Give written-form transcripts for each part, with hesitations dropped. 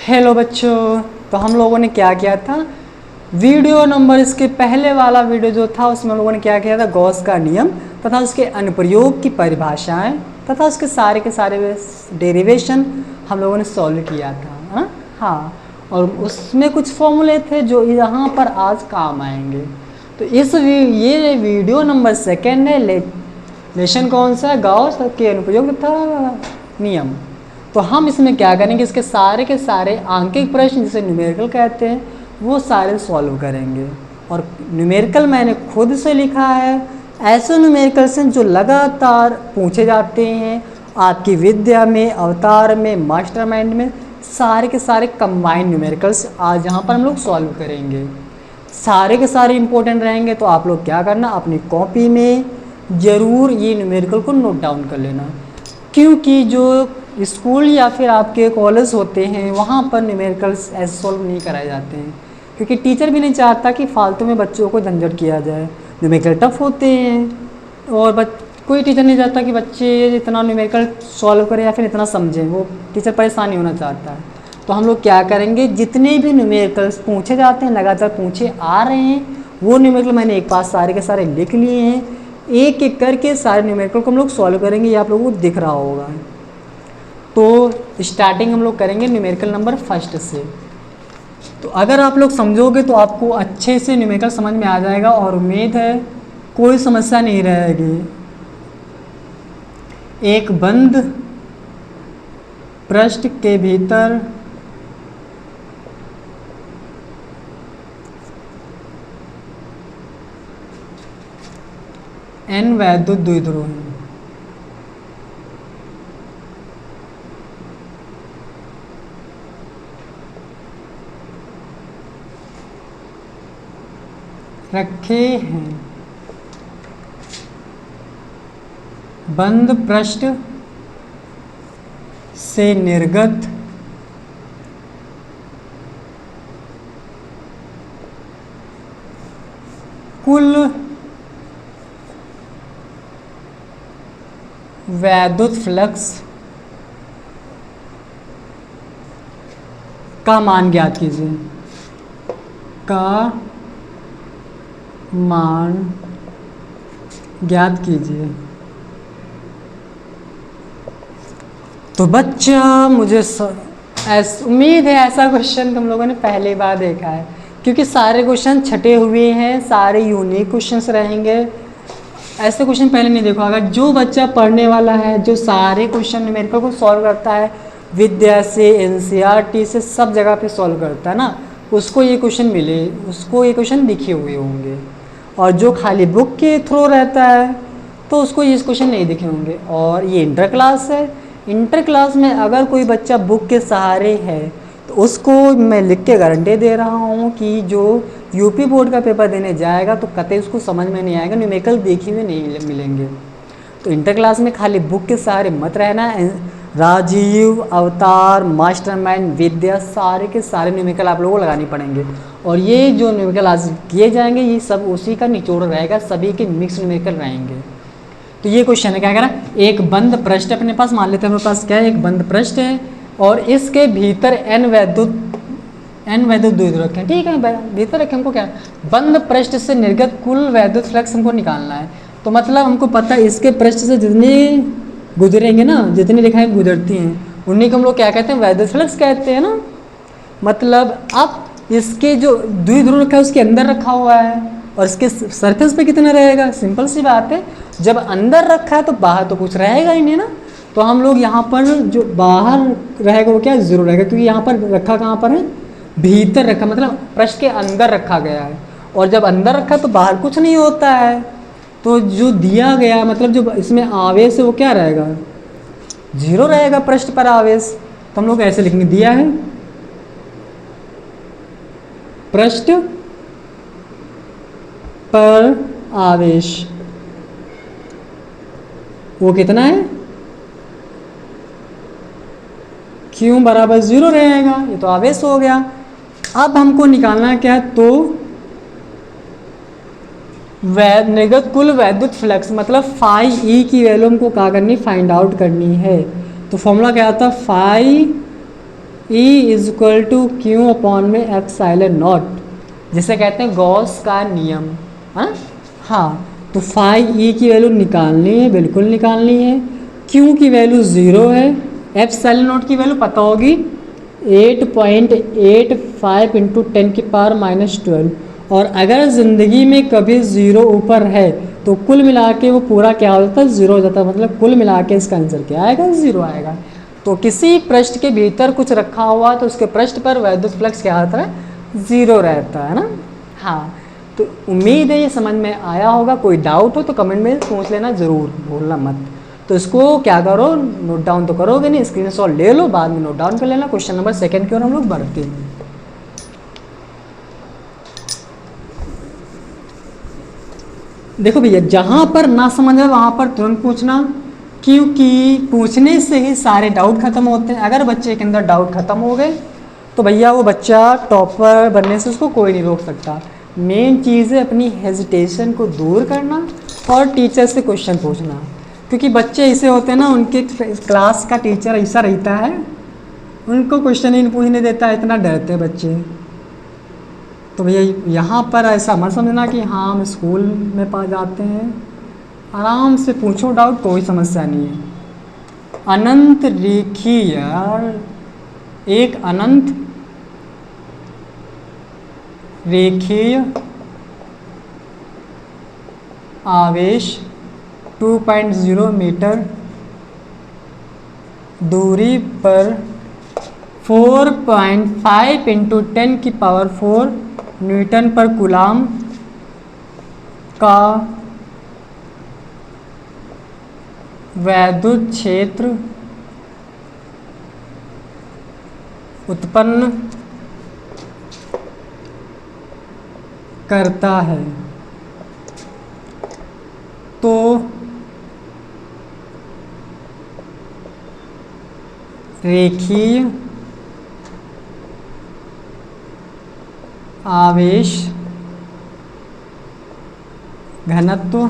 Hello बच्चों, तो हम लोगों ने क्या किया था। वीडियो नंबर इसके पहले वाला वीडियो जो था उसमें हम लोगों ने क्या किया था, गॉस का नियम तथा उसके अनुप्रयोग की परिभाषाएं तथा उसके सारे डेरिवेशन हम लोगों ने सॉल्व किया था। हाँ, और उसमें कुछ फॉर्मूले थे जो यहाँ पर आज काम आएंगे। तो ये वीडियो नंबर सेकेंड है। लेशन कौन सा है, गॉस के अनुप्रयोग तथा नियम। तो हम इसमें क्या करेंगे, इसके सारे के सारे आंकिक प्रश्न जिसे न्यूमेरिकल कहते हैं वो सारे सॉल्व करेंगे। और न्यूमेरिकल मैंने खुद से लिखा है, ऐसे न्यूमेरिकल्स हैं जो लगातार पूछे जाते हैं आपकी विद्या में, अवतार में, मास्टरमाइंड में, सारे के सारे कंबाइंड न्यूमेरिकल्स आज यहाँ पर हम लोग सॉल्व करेंगे। सारे के सारे इंपॉर्टेंट रहेंगे। तो आप लोग क्या करना, अपनी कॉपी में ज़रूर ये न्यूमेरिकल को नोट डाउन कर लेना, क्योंकि जो स्कूल या फिर आपके कॉलेज होते हैं वहाँ पर न्यूमेरिकल्स ऐसे सॉल्व नहीं कराए जाते हैं, क्योंकि टीचर भी नहीं चाहता कि फालतू में बच्चों को झंझट किया जाए। न्यूमेरिकल टफ होते हैं और कोई टीचर नहीं चाहता कि बच्चे इतना न्यूमेरिकल सॉल्व करें या फिर इतना समझें, वो टीचर परेशान नहीं होना चाहता है। तो हम लोग क्या करेंगे, जितने भी न्यूमेरिकल्स पूछे जाते हैं, लगातार पूछे आ रहे हैं, वो न्यूमेरिकल मैंने एक पास सारे के सारे लिख लिए हैं। एक एक करके सारे न्यूमेरिकल को हम लोग सॉल्व करेंगे, ये आप लोगों को दिख रहा होगा। तो स्टार्टिंग हम लोग करेंगे न्यूमेरिकल नंबर फर्स्ट से। तो अगर आप लोग समझोगे तो आपको अच्छे से न्यूमेरिकल समझ में आ जाएगा और उम्मीद है कोई समस्या नहीं रहेगी। एक बंद पृष्ठ के भीतर n वैद्युत द्विध्रुव हैं। रखे हैं। बंद पृष्ठ से निर्गत कुल वैद्युत फ्लक्स का मान ज्ञात कीजिए। का मान ज्ञात कीजिए। तो बच्चा मुझे उम्मीद है ऐसा क्वेश्चन तुम लोगों ने पहली बार देखा है, क्योंकि सारे क्वेश्चन छटे हुए हैं, सारे यूनिक क्वेश्चंस रहेंगे। ऐसे क्वेश्चन पहले नहीं देखा होगा। जो बच्चा पढ़ने वाला है, जो सारे क्वेश्चन न्यूमेरिकल को सॉल्व करता है, विद्या से, एनसीईआरटी से, सब जगह पे सॉल्व करता है ना, उसको ये क्वेश्चन मिले, उसको ये क्वेश्चन दिखे हुए होंगे। और जो खाली बुक के थ्रू रहता है तो उसको ये क्वेश्चन नहीं दिखे होंगे। और ये इंटर क्लास है, इंटर क्लास में अगर कोई बच्चा बुक के सहारे है तो उसको मैं लिख के गारंटी दे रहा हूँ कि जो यूपी बोर्ड का पेपर देने जाएगा तो कतई उसको समझ में नहीं आएगा, न्यूमेरिकल देखे हुए नहीं मिलेंगे। तो इंटर क्लास में खाली बुक के सहारे मत रहना। राजीव, अवतार, मास्टरमाइंड, विद्या, सारे के सारे न्यूमेरिकल आप लोगों को लगानी पड़ेंगे। और ये जो न्यूमेरिकल आज किए जाएंगे ये सब उसी का निचोड़ रहेगा, सभी के मिक्स न्यूमेरिकल रहेंगे। तो ये क्वेश्चन है, क्या कह रहा है, एक बंद पृष्ठ अपने पास, मान लेते हैं हमारे पास क्या है, एक बंद पृष्ठ है और इसके भीतर n वैद्युत द्विध्रुव रखें। ठीक है, भीतर रखें। हमको क्या, बंद पृष्ठ से निर्गत कुल वैद्युत फ्लक्स हमको निकालना है। तो मतलब हमको पता है इसके पृष्ठ से जितनी गुजरेंगे ना, जितनी रेखाएं गुजरती हैं उन्हीं को हम लोग क्या कहते हैं, वैद्युत फ्लक्स कहते हैं ना। मतलब अब इसके जो द्विध्रुव रखा है उसके अंदर रखा हुआ है और इसके सरफेस पे कितना रहेगा, सिंपल सी बात है, जब अंदर रखा है तो बाहर तो कुछ रहेगा ही नहीं ना। तो हम लोग यहाँ पर जो बाहर रहेगा वो क्या, जीरो रहेगा, क्योंकि यहाँ पर रखा कहाँ पर है, भीतर रखा, मतलब पृष्ठ के अंदर रखा गया है। और जब अंदर रखा तो बाहर कुछ नहीं होता है। तो जो दिया गया मतलब जो इसमें आवेश है वो क्या रहेगा, जीरो रहेगा पृष्ठ पर आवेश। तो हम लोग ऐसे लिखेंगे, दिया है पृष्ठ पर आवेश वो कितना है, Q बराबर जीरो रहेगा। ये तो आवेश हो गया। अब हमको निकालना क्या है, तो निर्गत कुल वैद्युत फ्लक्स मतलब फाई ई की वैल्यू हमको क्या करनी, फाइंड आउट करनी है। तो फॉर्मूला क्या आता है, phi E is equal to q upon में एप्सिलॉन नॉट, जिसे कहते हैं गॉस का नियम। हाँ, तो फाई ई की वैल्यू निकालनी है, बिल्कुल निकालनी है। क्यू की वैल्यू 0 है, एप्सिलॉन नॉट की वैल्यू पता होगी 8.85 इंटू 10 की पावर -12। और अगर ज़िंदगी में कभी 0 ऊपर है तो कुल मिला के वो पूरा क्या हो जाता है, 0 हो जाता है। मतलब कुल मिला के इसका आंसर क्या आएगा, 0 आएगा। तो किसी पृष्ठ के भीतर कुछ रखा हुआ तो उसके पृष्ठ पर वैद्युत फ्लक्स क्या होता है, 0 रहता है ना। हाँ, तो उम्मीद है ये समझ में आया होगा। कोई डाउट हो तो कमेंट में पूछ लेना, ज़रूर भूलना मत। तो इसको क्या करो, नोट डाउन तो करोगे नहीं, स्क्रीनशॉट ले लो, बाद में नोट डाउन कर लेना। क्वेश्चन नंबर 2 की ओर हम लोग बढ़ते हैं। देखो भैया, जहाँ पर ना समझ आए वहाँ पर तुरंत पूछना, क्योंकि पूछने से ही सारे डाउट खत्म होते हैं। अगर बच्चे के अंदर डाउट खत्म हो गए तो भैया वो बच्चा टॉपर बनने से उसको कोई नहीं रोक सकता। मेन चीज़ है अपनी हेजिटेशन को दूर करना और टीचर से क्वेश्चन पूछना। क्योंकि बच्चे ऐसे होते हैं ना, उनके क्लास का टीचर ऐसा रहता है, उनको क्वेश्चन ही नहीं पूछने देता है, इतना डरते हैं बच्चे। तो भैया यहाँ पर ऐसा मत समझना कि हाँ हम स्कूल में पा जाते हैं, आराम से पूछो डाउट, कोई समस्या नहीं है। अनंत रेखीय, एक अनंत रेखीय आवेश 2.0 मीटर दूरी पर 4.5 इंटू 10 की पावर 4 न्यूटन पर कूलाम का वैद्युत क्षेत्र उत्पन्न करता है। तो रेखीय आवेश घनत्व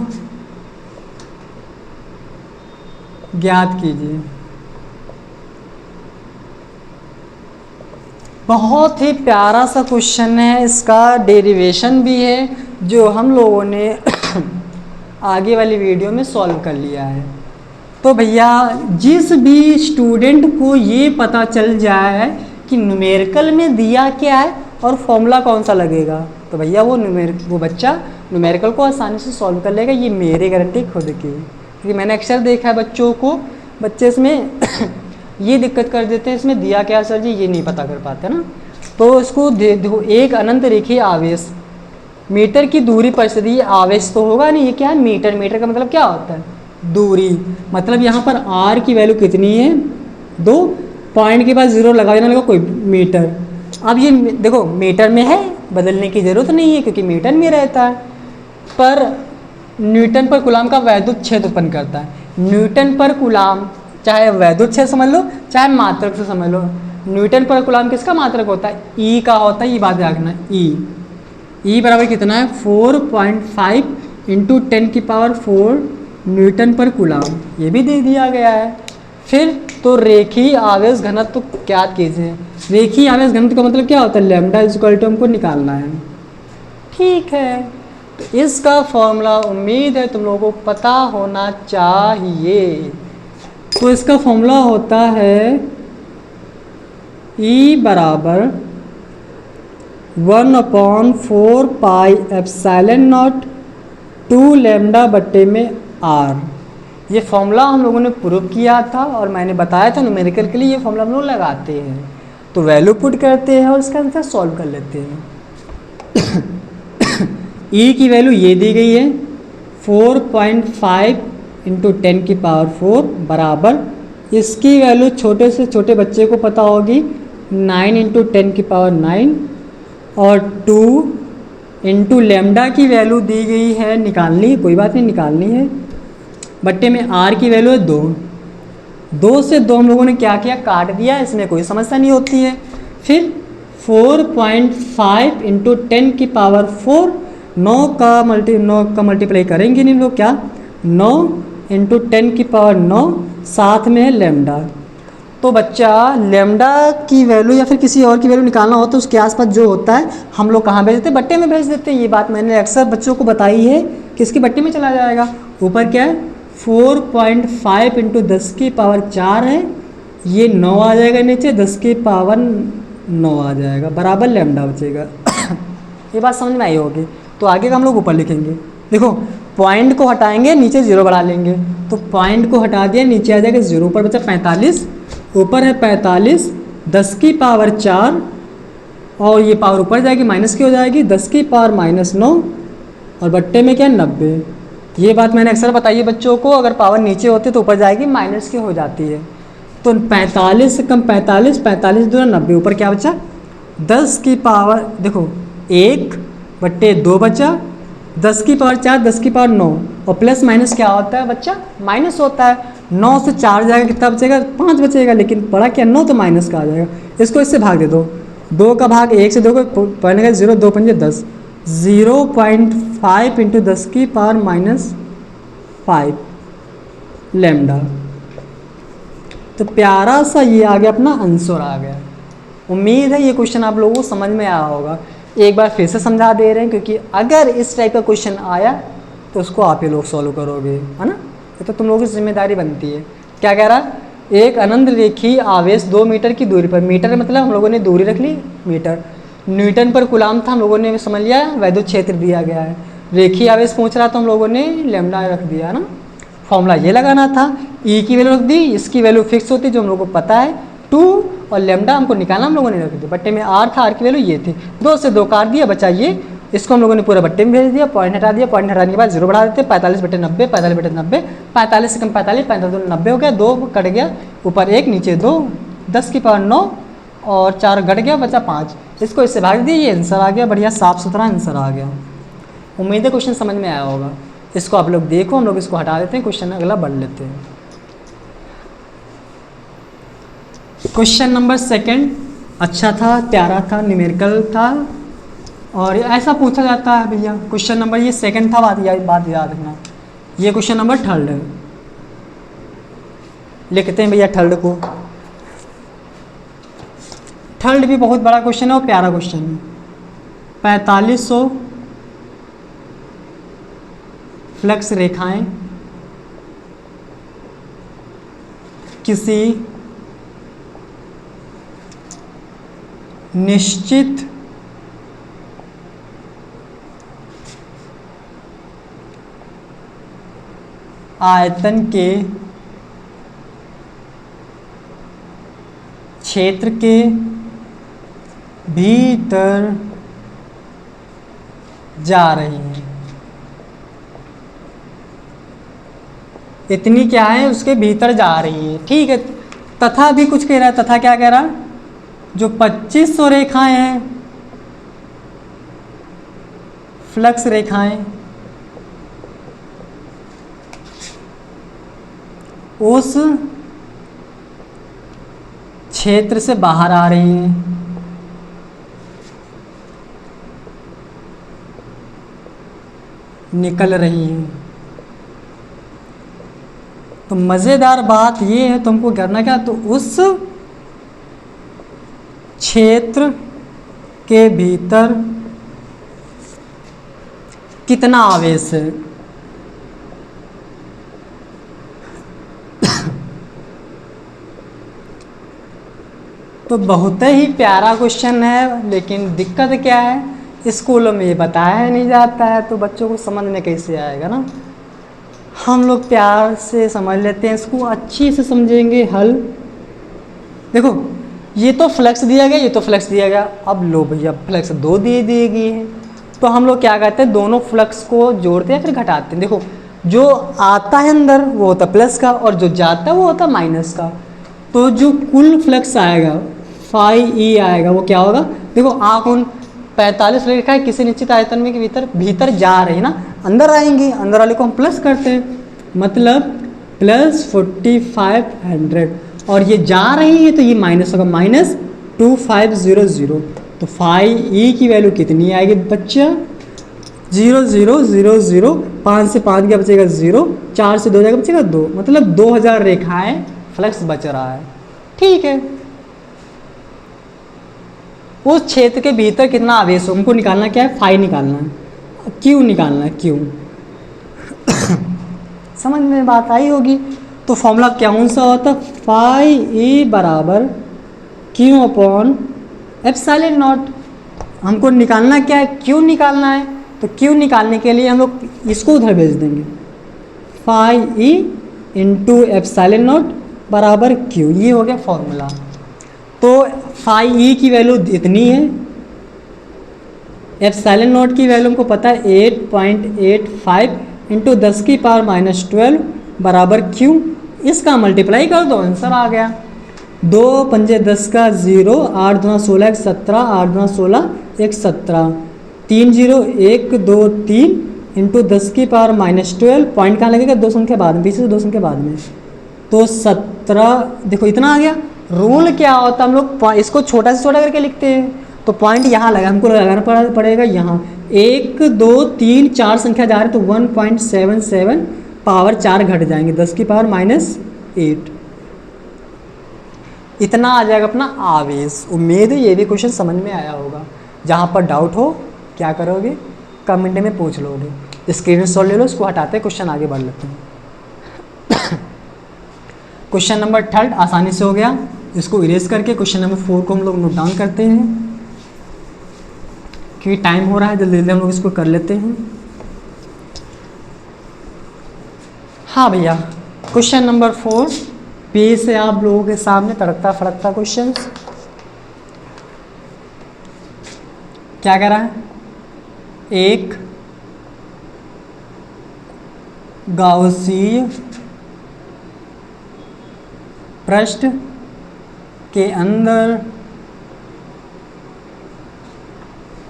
ज्ञात कीजिए। बहुत ही प्यारा सा क्वेश्चन है, इसका डेरिवेशन भी है जो हम लोगों ने आगे वाली वीडियो में सॉल्व कर लिया है। तो भैया जिस भी स्टूडेंट को ये पता चल जाए कि न्यूमेरिकल में दिया क्या है और फॉर्मूला कौन सा लगेगा, तो भैया वो बच्चा न्यूमेरिकल को आसानी से सॉल्व कर लेगा। ये मेरी गारंटी खुद की, क्योंकि मैंने अक्सर देखा है बच्चों को, बच्चे इसमें ये दिक्कत कर देते हैं, इसमें दिया क्या सर जी, ये नहीं पता कर पाते ना। तो इसको देखो, एक अनंत रेखीय आवेश मीटर की दूरी पर स्थित, ये आवेश तो होगा नहीं, ये क्या है, मीटर। मीटर का मतलब क्या होता है, दूरी। मतलब यहाँ पर आर की वैल्यू कितनी है, 2, पॉइंट के बाद 0 लगा देना, लगा कोई मीटर। अब ये देखो मीटर में है, बदलने की ज़रूरत नहीं है क्योंकि मीटर में रहता है। पर न्यूटन पर कूलाम का वैद्युत क्षेत्र उत्पन्न करता है। न्यूटन पर कूलाम, चाहे वैद्युत क्षेत्र समझ लो चाहे मात्रक से समझ लो, न्यूटन पर कूलाम किसका मात्रक होता है, ई का होता है। ये बात रखना, ई बराबर कितना है, 4.5 इंटू 10 की पावर 4 न्यूटन पर कूलाम, ये भी दे दिया गया है। फिर तो रेखीय आवेश घनत्व ज्ञात कीजिए। रेखीय आवेश घनत्व का मतलब क्या होता है, लैम्डा इक्वल टू हमको निकालना है। ठीक है, तो इसका फॉर्मूला उम्मीद है तुम लोगों को पता होना चाहिए। तो इसका फॉर्मूला होता है E बराबर 1/4 पाई एप्सिलॉन नॉट 2 लैम्डा बट्टे में R। ये फॉर्मूला हम लोगों ने प्रूव किया था और मैंने बताया था न्यूमेरिकल के लिए ये फॉर्मूला हम लोग लगाते हैं। तो वैल्यू पुट करते हैं और इसका आंसर सॉल्व कर लेते हैं। E की वैल्यू ये दी गई है 4.5 इंटू 10 की पावर 4 बराबर, इसकी वैल्यू छोटे से छोटे बच्चे को पता होगी 9 इंटू 10 की पावर 9, और 2 इंटू लेमडा की वैल्यू दी गई है, निकालनी, कोई बात नहीं निकालनी है, बट्टे में R की वैल्यू है 2। 2 से 2 हम लोगों ने क्या किया, काट दिया, इसमें कोई समस्या नहीं होती है। फिर 4.5 इंटू 10 की पावर 4, 9 का मल्टीप्लाई करेंगे नहीं लोग, क्या 9 इंटू 10 की पावर 9, साथ में है लेमडा। तो बच्चा लेमडा की वैल्यू या फिर किसी और की वैल्यू निकालना हो तो उसके आसपास जो होता है हम लोग कहाँ भेज देते हैं, बट्टे में भेज देते हैं। ये बात मैंने अक्सर बच्चों को बताई है कि इसके बट्टे में चला जाएगा। ऊपर क्या है 4.5 इंटू 10⁴ है, ये 9 आ जाएगा, नीचे 10⁻9 आ जाएगा, बराबर लेमडा बचेगा। ये बात समझ में आई होगी। तो आगे का हम लोग ऊपर लिखेंगे। देखो पॉइंट को हटाएंगे, नीचे 0 बढ़ा लेंगे, तो पॉइंट को हटा दिया, नीचे आ जाएगा 0, ऊपर बचा 45, ऊपर है 45 10⁻4 और ये पावर ऊपर जाएगी माइनस की हो जाएगी 10⁻−9 और बट्टे में क्या 90। ये बात मैंने अक्सर बताई है बच्चों को, अगर पावर नीचे होती है तो ऊपर जाएगी माइनस की हो जाती है। तो 45 से कम 45, 45 दूना 90, ऊपर क्या बचा 10 की पावर देखो 1 बट्टे 2 बचा, 10⁻4 10⁻9 और प्लस माइनस क्या होता है बच्चा, माइनस होता है। 9 से 4 जाएगा कितना बचेगा, 5 बचेगा, लेकिन पड़ा क्या 9 तो माइनस का आ जाएगा। इसको इससे भाग दे दो, 2 का भाग 1 से 2 को पढ़ने का 0, 2 पंजे 10, 0.5 इंटू 10⁻5 लेमडा। तो प्यारा सा ये आ गया, अपना आंसर आ गया। उम्मीद है ये क्वेश्चन आप लोगों को समझ में आया होगा। एक बार फिर से समझा दे रहे हैं, क्योंकि अगर इस टाइप का क्वेश्चन आया तो उसको आप ही लोग सॉल्व करोगे, है ना। ये तो तुम लोगों की जिम्मेदारी बनती है। क्या कह रहा, एक अनंत रेखीय आवेश 2 मीटर की दूरी पर, मीटर मतलब हम लोगों ने दूरी रख ली मीटर, न्यूटन पर कूलाम था हम लोगों ने समझ लिया, वैद्युत क्षेत्र दिया गया है। रेखीय आवेश पूछ रहा तो हम लोगों ने लैम्डा रख दिया, है ना। फॉर्मूला ये लगाना था, ई की वैल्यू रख दी, इसकी वैल्यू फिक्स होती जो हम लोगों को पता है 2 और लेमडा हमको निकालना, हम लोगों ने रख दिया। बट्टे में आर था, आर की वैल्यू ये थी, 2 से 2 काट दिया, बचा ये, इसको हम लोगों ने पूरा बट्टे में भेज दिया, पॉइंट हटा दिया, पॉइंट हटाने के बाद 0 बढ़ा देते, 45/90, 45/90, 45 से कम 45, 45 90 हो गया, 2 कट गया, ऊपर 1 नीचे 2, 10⁻9 और 4 घट गया, बचा 5, इसको इससे भाग दिया, ये आंसर आ गया। बढ़िया साफ सुथरा आंसर आ गया। उम्मीद है क्वेश्चन समझ में आया होगा। इसको आप लोग देखो, हम लोग इसको हटा देते हैं, क्वेश्चन अगला बढ़ लेते हैं। क्वेश्चन नंबर 2 अच्छा था, प्यारा था, न्यूमेरिकल था और ऐसा पूछा जाता है भैया। क्वेश्चन नंबर ये 2 था, बात याद रखना। ये क्वेश्चन नंबर 3 है, लिखते हैं भैया 3 को। 3 भी बहुत बड़ा क्वेश्चन है और प्यारा क्वेश्चन है। 4500 फ्लक्स रेखाएं किसी निश्चित आयतन के क्षेत्र के भीतर जा रही है। इतनी क्या है, उसके भीतर जा रही है, ठीक है। तथा भी कुछ कह रहा है, तथा क्या कह रहा है, जो 2500 रेखाएं हैं फ्लक्स रेखाएं उस क्षेत्र से बाहर आ रही हैं, निकल रही हैं। तो मज़ेदार बात ये है, तुमको करना क्या, तो उस क्षेत्र के भीतर कितना आवेश है। तो बहुत ही प्यारा क्वेश्चन है, लेकिन दिक्कत क्या है, स्कूलों में ये बताया नहीं जाता है, तो बच्चों को समझ में कैसे आएगा ना। हम लोग प्यार से समझ लेते हैं, इसको अच्छी से समझेंगे हल। देखो ये तो फ्लक्स दिया गया, ये तो फ्लक्स दिया गया, अब लो भैया फ्लक्स 2 दे दी गई है, तो हम लोग क्या करते हैं, दोनों फ्लक्स को जोड़ते हैं फिर घटाते हैं। देखो जो आता है अंदर वो होता प्लस का और जो जाता है वो होता माइनस का। तो जो कुल फ्लक्स आएगा φE आएगा, वो क्या होगा, देखो आँख उन 45 लिखा है, किसी निश्चित आयतन में के भीतर जा रही है ना, अंदर आएंगी, अंदर वाले को हम प्लस करते हैं, मतलब प्लस 4500 और ये जा रही है तो ये माइनस होगा, -2500। तो φE की वैल्यू कितनी आएगी बच्चा, 0 0 0 0, 5 से 5 क्या बचेगा 0, 4 से 2 जाएगा बचेगा 2, मतलब 2000 रेखाएं फ्लक्स बच रहा है, ठीक है। उस क्षेत्र के भीतर कितना आवेश हो हमको निकालना क्या है, फाई निकालना है, क्यू निकालना है, क्यू। समझ में बात आई होगी। तो फॉर्मूला कौन सा होता है, फाई ई बराबर क्यू अपॉन एप्सिलॉन नॉट। हमको निकालना क्या है, क्यू निकालना है। तो क्यू निकालने के लिए हम लोग इसको उधर भेज देंगे, phi E into epsilon naught बराबर क्यू, ये हो गया फॉर्मूला। तो फाई ई की वैल्यू इतनी है, एप्सिलॉन नॉट की वैल्यू हमको पता है 8.85 इंटू 10 की पावर -12 बराबर क्यू। इसका मल्टीप्लाई कर दो, आंसर आ गया। 2 पंजे 10 का 0, 8 दूना 16 1 17, 8 दूना 16 1 17, 3 0 1 2 3 इंटू 10 की पावर -12, पॉइंट कहाँ लगेगा, दो संख्या बाद में, 20 से दो संख्या बाद में, तो 17। देखो इतना आ गया। रूल क्या होता है, हम लोग इसको छोटा से छोटा करके लिखते हैं। तो पॉइंट यहाँ लगा, हमको लगाना पड़ेगा यहाँ। 1 2 3 4 संख्या जा रही है तो 1.77 पावर 4 घट जाएंगे, 10 की पावर -8। इतना आ जाएगा अपना आवेश। उम्मीद है ये भी क्वेश्चन समझ में आया होगा। जहाँ पर डाउट हो क्या करोगे, कमेंट में पूछ लोगे। स्क्रीनशॉट ले लो, इसको हटाते क्वेश्चन आगे बढ़ लेते हैं। क्वेश्चन नंबर 3 आसानी से हो गया। इसको इरेज करके क्वेश्चन नंबर 4 को हम लोग नोट डाउन करते हैं, क्योंकि टाइम हो रहा है, जल्दी जल्दी हम लोग इसको कर लेते हैं। हाँ भैया, क्वेश्चन नंबर 4 पेज से आप लोगों के सामने तड़कता फड़कता क्वेश्चन। क्या कह रहा है, एक गाउसीय पृष्ठ के अंदर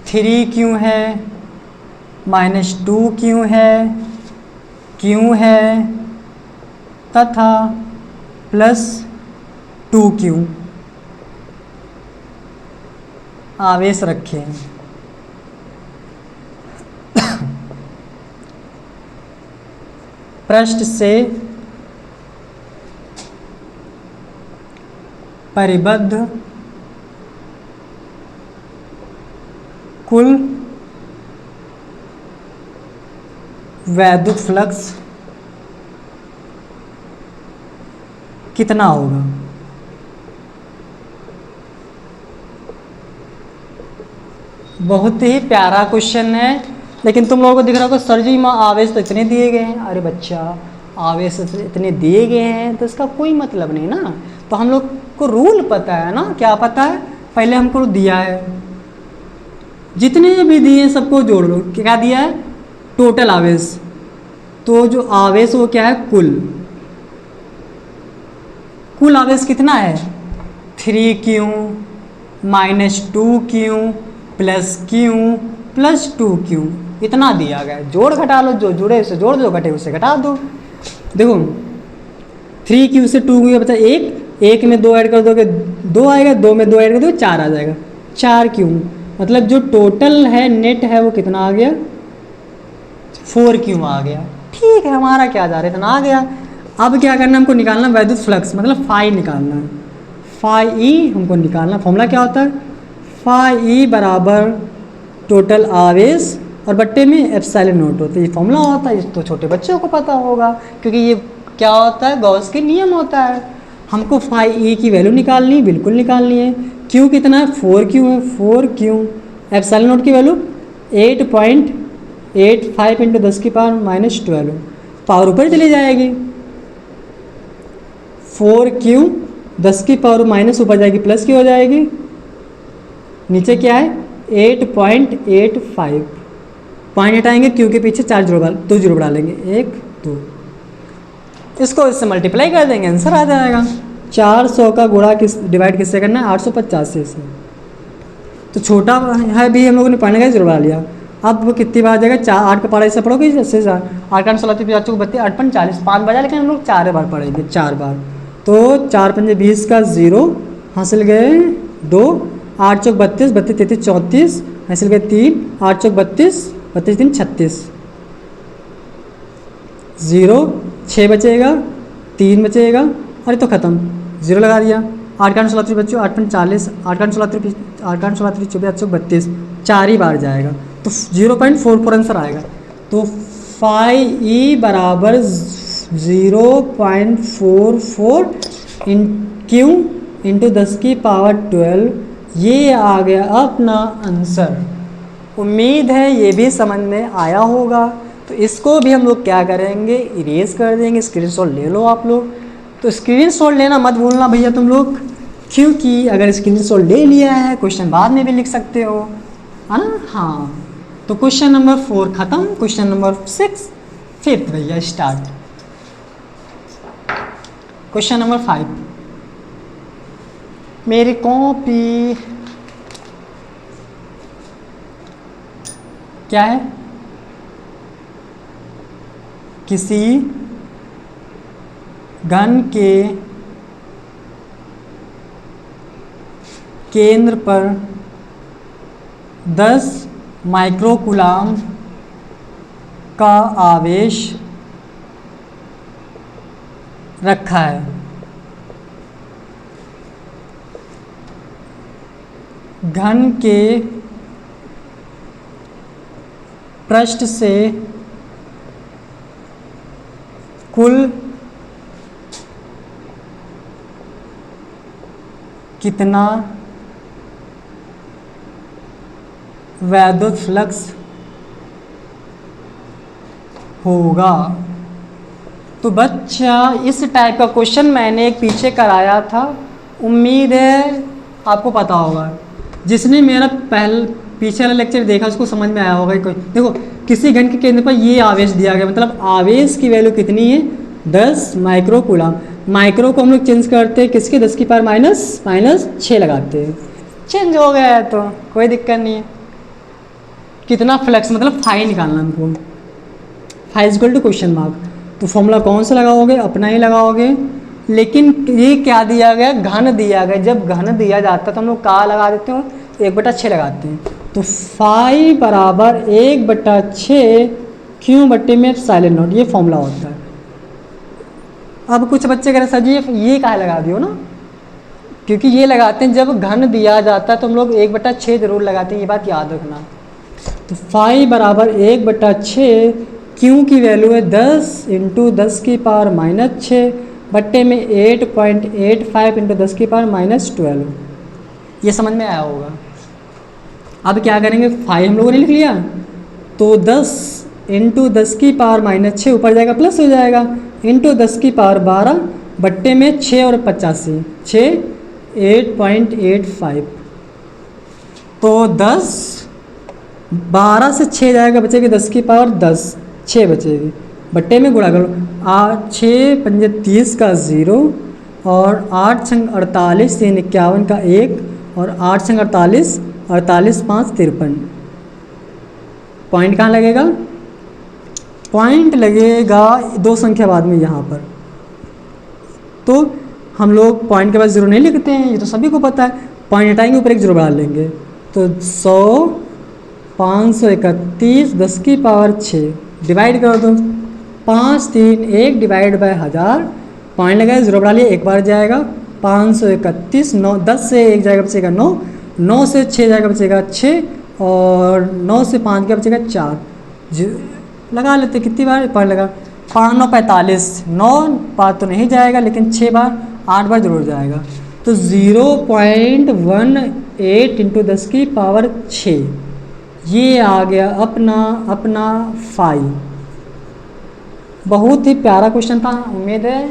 3Q है, -2Q है, Q है तथा +2Q आवेश रखे हैं। पृष्ठ से परिबद्ध कुल वैद्युत फ्लक्स कितना होगा। बहुत ही प्यारा क्वेश्चन है, लेकिन तुम लोगों को दिख रहा होगा सर जी माँ आवेश तो इतने दिए गए हैं। अरे बच्चा, आवेश इतने दिए गए हैं तो इसका कोई मतलब नहीं ना। तो हम लोग को रूल पता है ना, क्या पता है, पहले हमको दिया है, जितने भी दिए सबको जोड़ लो। क्या दिया है, टोटल आवेश। तो जो आवेश वो क्या है, कुल आवेश कितना है, 3Q -2Q +Q +2Q, इतना दिया गया है। जोड़ घटा लो, जो जुड़े उसे जोड़ दो, घटे उसे घटा दो। देखो 3Q से 2Q बचा 1, 1 में 2 ऐड कर दोगे 2 आएगा, 2 में 2 ऐड कर दोगे 4 आ जाएगा, 4Q। मतलब जो टोटल है नेट है वो कितना आ गया, 4Q आ गया। ठीक है, हमारा क्या जा रहा है, इतना आ गया। अब क्या करना, हमको निकालना वैद्युत फ्लक्स, मतलब फाई निकालना है। फाई ई हमको निकालना, फॉर्मूला क्या होता है, फाई ई बराबर टोटल आवेश और बट्टे में एप्सिलॉन नॉट होता है। ये फॉर्मूला होता है, तो छोटे बच्चों को पता होगा, क्योंकि ये क्या होता है, गॉस के नियम होता है। हमको फाई ई की वैल्यू निकालनी, बिल्कुल निकालनी है। क्यू कितना है, 4Q है, 4Q। एप्सिलॉन नॉट की वैल्यू 8.85 इंटू 10 की पावर -12, पावर ऊपर चली जाएगी। 4Q 10 की पावर माइनस ऊपर जाएगी, प्लस की हो जाएगी। नीचे क्या है, 8.85, पॉइंट हटाएंगे, क्यू के पीछे 4 जीरो, 2 जीरो बढ़ा लेंगे, 1 2। इसको इससे मल्टीप्लाई कर देंगे, आंसर आ जाएगा। 400 का गुणा डिवाइड किससे करना है, 885 से। तो छोटा है भी हम लोगों ने पढ़ने का जीरो बढ़ा लिया। अब वो कितनी बार आ जाएगा, 4 8 का पढ़ा ऐसे पढ़ोगे, जैसे 8 का 16 32 32 8 40, 5 बजा, लेकिन हम लोग 4 बार पढ़ेंगे, 4 बार। तो 4 पंजे 20 का 0 हासिल गए 2, 8 चौक 32, 32 33 34 हासिल गए 3, 8 चौक 32, 32 3 36, 0 6 बचेगा, 3 बचेगा, अरे तो ख़त्म, 0 लगा दिया, 8 का 16 बच्चों 8 पंच 40, 8 का 16 24 32, 4 ही बार जाएगा तो 0.44 आंसर आएगा। तो फाई ई बराबर 0.44 इन क्यू इंटू 10 की पावर 12, ये आ गया अपना आंसर। उम्मीद है ये भी समझ में आया होगा। तो इसको भी हम लोग क्या करेंगे, इरेज कर देंगे। स्क्रीनशॉट ले लो आप लोग। तो स्क्रीनशॉट लेना मत भूलना भैया तुम लोग, क्योंकि अगर स्क्रीनशॉट ले लिया है क्वेश्चन बाद में भी लिख सकते हो, है ना। हाँ, तो क्वेश्चन नंबर 4 खत्म। क्वेश्चन नंबर 6 5 भैया स्टार्ट। क्वेश्चन नंबर 5, मेरी कॉपी क्या है, किसी घन के केंद्र पर 10 माइक्रोकूलाम का आवेश रखा है। घन के पृष्ठ से कुल कितना वैद्युत फ्लक्स होगा। तो बच्चा इस टाइप का क्वेश्चन मैंने एक पीछे कराया था, उम्मीद है आपको पता होगा। जिसने मेरा पीछे वाला लेक्चर देखा उसको समझ में आया होगा। कोई देखो, किसी घन के केंद्र पर ये आवेश दिया गया, मतलब आवेश की वैल्यू कितनी है, 10 माइक्रोकूलाम। माइक्रो को हम लोग चेंज करते हैं किसके, 10 की पावर माइनस 6 लगाते हैं, चेंज हो गया है तो कोई दिक्कत नहीं है। कितना फ्लक्स मतलब फाई निकालना हमको, phi is equal to question mark. तो फॉर्मूला कौन सा लगाओगे, अपना ही लगाओगे। लेकिन ये क्या दिया गया, घन दिया गया। जब घन दिया जाता है तो हम लोग का लगा देते हो, 1/6 लगाते हैं। तो फाई बराबर 1/6 क्यों बट्टे में साइलेंट नोट, ये फॉर्मूला होता है। अब कुछ बच्चे कह रहे सर जी ये काहे लगा दियो ना, क्योंकि ये लगाते हैं जब घन दिया जाता है तो हम लोग 1/6 जरूर लगाते हैं, ये बात याद रखना। तो फाई बराबर 1/6, क्यों की वैल्यू है 10 इंटू 10 की पावर -6 बट्टे में 8.85 इंटू 10 की पावर -12। ये समझ में आया होगा। अब क्या करेंगे, फाई हम लोगों ने लिख लिया तो 10 इंटू 10 की पावर -6 ऊपर जाएगा प्लस हो जाएगा, इंटू 10 की पावर 12 बट्टे में 6 और 85 6 8.85। तो 10 12 से 6 जाएगा, बचेगी 10 की पावर 10 6 बचेगी, बट्टे में गुणा करो 6 पंजे 30 का 0 और 8 छंग 48 3 51 का 1 और 8 छंग 48 48 5 53। पॉइंट कहाँ लगेगा, पॉइंट लगेगा 2 संख्या बाद में यहाँ पर। तो हम लोग पॉइंट के बाद 0 नहीं लिखते हैं, ये तो सभी को पता है। पॉइंट हटाएंगे ऊपर एक 0 बढ़ा लेंगे तो 100 531 10 की पावर 6 डिवाइड कर दो 5 3 1 डिवाइड बाय 1000। पॉइंट लगाए 0 बढ़ा लिया, एक बार जाएगा 531 9 10 से 1 जाएगा बचेगा 9 9 से 6 जाएगा बचेगा 6 और 9 से 5 का बचेगा 4। लगा लेते कितनी बार पॉइंट लगा 5 9 45 9 बार तो नहीं जाएगा लेकिन 6 बार 8 बार जरूर जाएगा। तो 0.18 इंटू 10 की पावर 6 ये आ गया अपना फाई। बहुत ही प्यारा क्वेश्चन था, उम्मीद है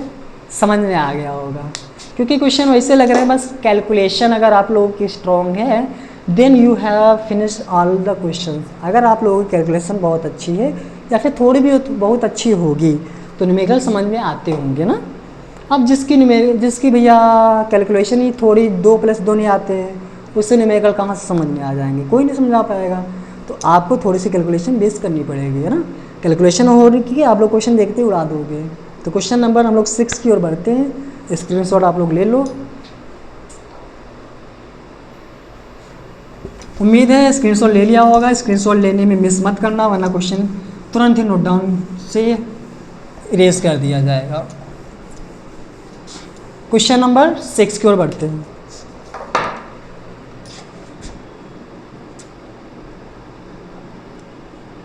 समझ में आ गया होगा। क्योंकि क्वेश्चन वैसे लग रहे हैं बस कैलकुलेशन अगर आप लोगों की स्ट्रॉन्ग है then you have finished all the question. अगर आप लोगों की कैलकुलेशन बहुत अच्छी है या फिर थोड़ी भी बहुत अच्छी होगी तो न्यूमेरिकल समझ में आते होंगे ना। अब जिसकी भैया कैलकुलेशन ही थोड़ी 2 + 2 नहीं आते हैं उससे न्यूमेरिकल कहाँ से समझ में आ जाएंगे, कोई नहीं समझा पाएगा। तो आपको थोड़ी सी कैलकुलेशन बेस करनी पड़ेगी, है ना। कैलकुलेशन हो रही कि आप लोग क्वेश्चन देखते ही उड़ा दोगे। तो क्वेश्चन नंबर हम लोग 6 की ओर बढ़ते हैं। स्क्रीनशॉट आप लोग ले लो। उम्मीद है स्क्रीनशॉट ले लिया होगा। स्क्रीनशॉट लेने में मिस मत करना वरना क्वेश्चन तुरंत ही नोट डाउन से इरेज कर दिया जाएगा। क्वेश्चन नंबर 6 की ओर बढ़ते हैं।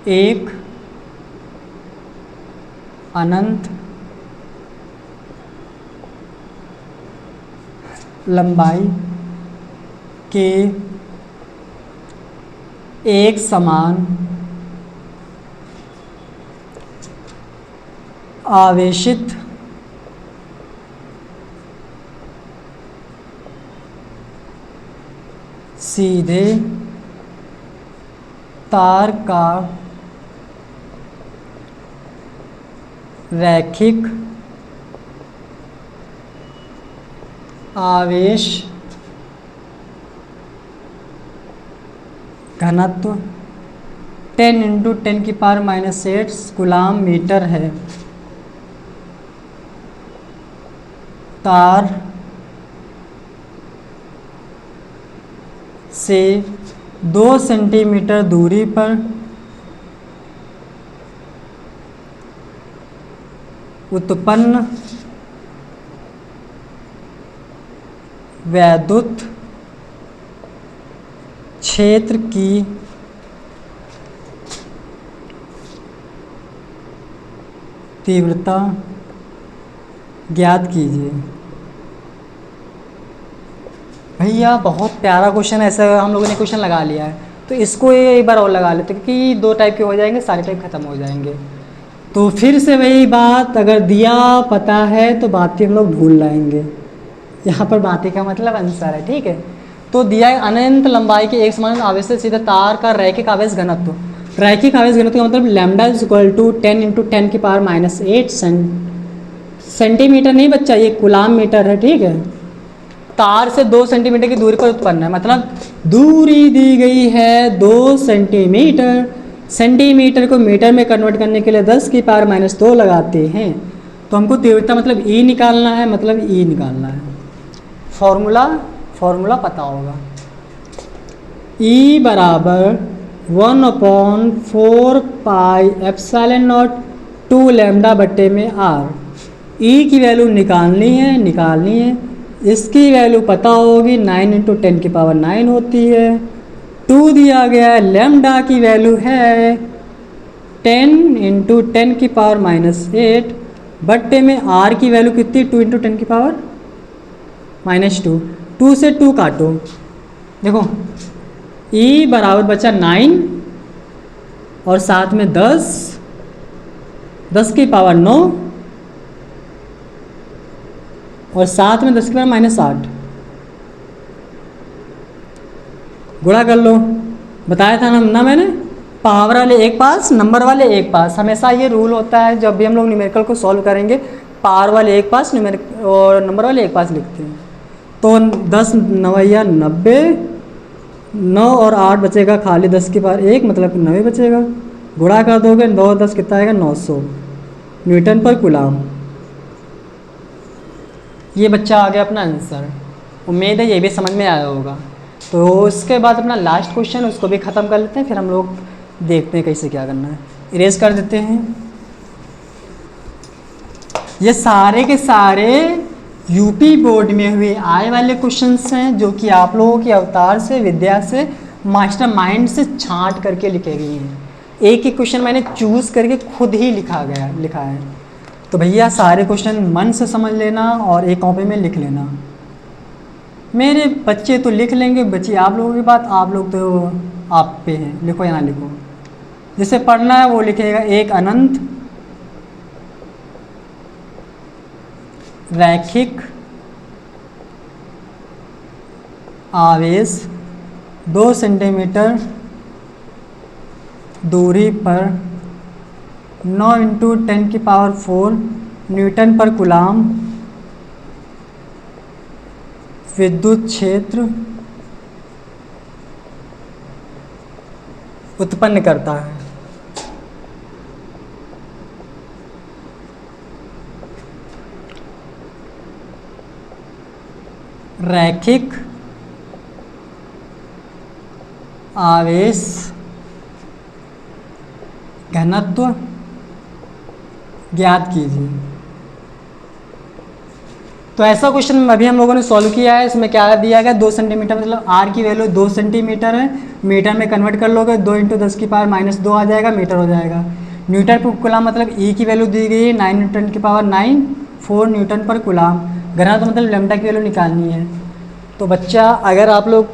एक अनंत लंबाई के एक समान आवेशित सीधे तार का रैखिक आवेश घनत्व 10 × 10⁻⁸ कूलाम मीटर है। तार से 2 सेंटीमीटर दूरी पर उत्पन्न वैद्युत क्षेत्र की तीव्रता ज्ञात कीजिए। भैया बहुत प्यारा क्वेश्चन है, ऐसा हम लोगों ने क्वेश्चन लगा लिया है, तो इसको एक बार और लगा लेते क्योंकि 2 टाइप के हो जाएंगे, सारे टाइप खत्म हो जाएंगे। तो फिर से वही बात, अगर दिया पता है तो बातें हम लोग भूल लाएंगे। यहाँ पर बातें का मतलब आंसर है, ठीक है। तो दिया है अनंत लंबाई के एक समान आवेश से सीधे तार का रैखिक आवेश घनत्व। रैखिक आवेश घनत्व का मतलब लैम्डा = 10 × 10⁻⁸ सेंटीमीटर नहीं बच्चा, ये कूलाम मीटर है, ठीक है। तार से 2 सेंटीमीटर की दूरी पर उत्पन्न है, मतलब दूरी दी गई है 2 सेंटीमीटर। सेंटीमीटर को मीटर में कन्वर्ट करने के लिए 10⁻⁻2 लगाते हैं, तो हमको तीव्रता मतलब ई निकालना है, मतलब ई निकालना है। फॉर्मूला पता होगा, E = 1/4πε0 2 λ/r। E की वैल्यू निकालनी है। इसकी वैल्यू पता होगी, 9 × 10⁹ होती है। 2 दिया गया है, लैम्डा की वैल्यू है 10 × 10⁻⁸ बट्टे में r की वैल्यू कितनी, 2 × 10⁻²। 2 से 2 काटो, देखो E बराबर बचा 9 और साथ में 10⁻9 और साथ में 10⁻8 गुणा कर लो। बताया था ना मैंने, पावर वाले एक पास, नंबर वाले एक पास। हमेशा ये रूल होता है जब भी हम लोग न्यूमेरिकल को सॉल्व करेंगे, पावर वाले एक पास न्यूमेरिकल और नंबर वाले एक पास लिखते हैं। तो 10 9 90, 9 और 8 बचेगा खाली, 10 की पावर 1 मतलब 9 बचेगा। गुणा कर दोगे 9 10 कितना आएगा, 900 न्यूटन पर कूलाम। ये बच्चा आ गया अपना आंसर। उम्मीद है ये भी समझ में आया होगा। तो इसके बाद अपना लास्ट क्वेश्चन उसको भी ख़त्म कर लेते हैं, फिर हम लोग देखते हैं कैसे क्या करना है। इरेज कर देते हैं। ये सारे के सारे यूपी बोर्ड में हुए आए वाले क्वेश्चंस हैं, जो कि आप लोगों की अवतार से, विद्या से, मास्टर माइंड से छांट करके लिखे गए हैं। एक ही क्वेश्चन मैंने चूज़ करके खुद ही लिखा है। तो भैया सारे क्वेश्चन मन से समझ लेना और एक कॉपी में लिख लेना। मेरे बच्चे तो लिख लेंगे, बच्ची आप लोगों की बात, आप लोग तो आप पे हैं, लिखो या ना लिखो। जिसे पढ़ना है वो लिखेगा, एक अनंत रैखिक आवेश 2 सेंटीमीटर दूरी पर 9 × 10⁴ न्यूटन पर कूलाम विद्युत क्षेत्र उत्पन्न करता है। रैखिक आवेश घनत्व ज्ञात कीजिए। तो ऐसा क्वेश्चन अभी हम लोगों ने सॉल्व किया है। इसमें क्या दिया गया, 2 सेंटीमीटर, मतलब आर की वैल्यू 2 सेंटीमीटर है, मीटर में कन्वर्ट कर लोगे 2 × 10⁻⁻2 आ जाएगा, मीटर हो जाएगा। न्यूटन पर कुलाम मतलब ई की वैल्यू दी गई है 9×10⁹ 4 न्यूटन पर कुलाम। घना तो मतलब लैम्डा की वैल्यू निकालनी है। तो बच्चा अगर आप लोग,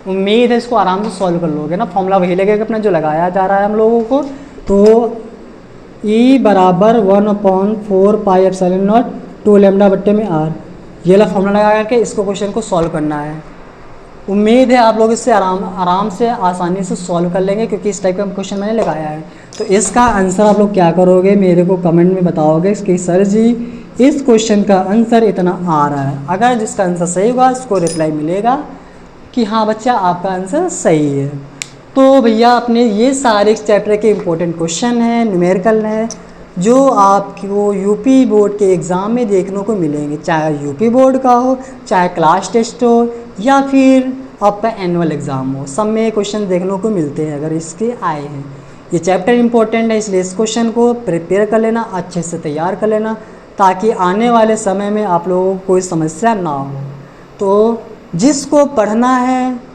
उम्मीद है इसको आराम से सॉल्व कर लोगे ना, फॉर्मूला वही लगेगा अपना जो लगाया जा रहा है हम लोगों को। तो E बराबर 1/4πε0 2 लैम्डा बट्टे में आर, ये वाला फॉर्मूला लगा करके इसको क्वेश्चन को सॉल्व करना है। उम्मीद है आप लोग इससे आराम से आसानी से सॉल्व कर लेंगे, क्योंकि इस टाइप का क्वेश्चन मैंने लगाया है। तो इसका आंसर आप लोग क्या करोगे, मेरे को कमेंट में बताओगे कि सर जी इस क्वेश्चन का आंसर इतना आ रहा है। अगर जिसका आंसर सही होगा उसको रिप्लाई मिलेगा कि हाँ बच्चा आपका आंसर सही है। तो भैया अपने ये सारे चैप्टर के इम्पोर्टेंट क्वेश्चन हैं, न्यूमेरिकल हैं, जो आपको यूपी बोर्ड के एग्ज़ाम में देखने को मिलेंगे, चाहे यूपी बोर्ड का हो, चाहे क्लास टेस्ट हो, या फिर आपका एनुअल एग्ज़ाम हो, सब में क्वेश्चन देखने को मिलते हैं अगर इसके आए हैं। ये चैप्टर इम्पोर्टेंट है, इसलिए इस क्वेश्चन को प्रिपेयर कर लेना, अच्छे से तैयार कर लेना, ताकि आने वाले समय में आप लोगों को कोई समस्या ना हो। तो जिसको पढ़ना है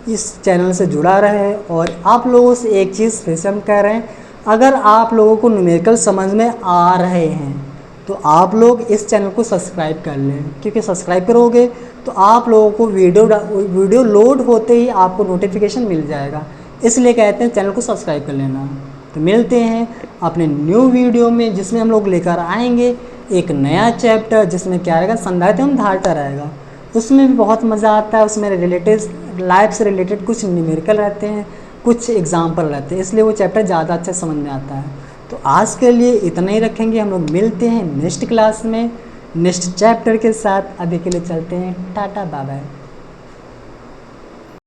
इस चैनल से जुड़ा रहे। और आप लोगों से एक चीज़ फिर से हम कह रहे हैं, अगर आप लोगों को न्यूमेरिकल समझ में आ रहे हैं तो आप लोग इस चैनल को सब्सक्राइब कर लें, क्योंकि सब्सक्राइब करोगे तो आप लोगों को वीडियो लोड होते ही आपको नोटिफिकेशन मिल जाएगा। इसलिए कहते हैं चैनल को सब्सक्राइब कर लेना। तो मिलते हैं अपने न्यू वीडियो में, जिसमें हम लोग लेकर आएंगे एक नया चैप्टर, जिसमें क्या रहेगा, संधारित्र एवं धारित्र रहेगा। उसमें भी बहुत मज़ा आता है, उसमें रिलेटेड लाइफ से रिलेटेड कुछ न्यूमेरिकल रहते हैं, कुछ एग्जाम्पल रहते हैं, इसलिए वो चैप्टर ज़्यादा अच्छा समझ में आता है। तो आज के लिए इतना ही रखेंगे, हम लोग मिलते हैं नेक्स्ट क्लास में नेक्स्ट चैप्टर के साथ। अभी के लिए चलते हैं, टाटा बाय बाय।